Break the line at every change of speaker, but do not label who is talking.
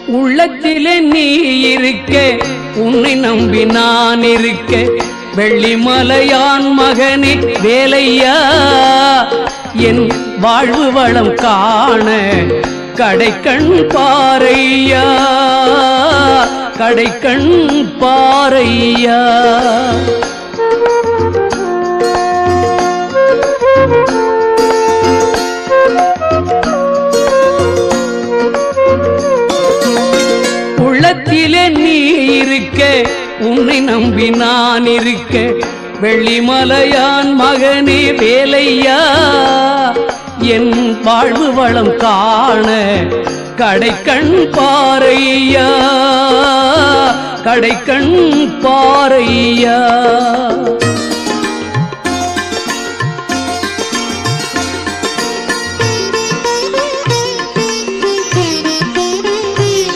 உள்ளத்திலே நீ இருக்க, உன்னை நம்பி நான் இருக்க, வெள்ளிமலையான் மகனே வேலையா, என் வாழ்வு வளம் காண கடைக்கண் பாரையா, கடைக்கண் பாரையா. உள்ளத்திலே நீ இருக்க, உன்னை நம்பி நான் இருக்க, வெள்ளிமலையான் மகனே வேலையா, என் வாழ்வு வளம் காண கடைக்கண் பாரையா, கடைக்கண் பாரையா.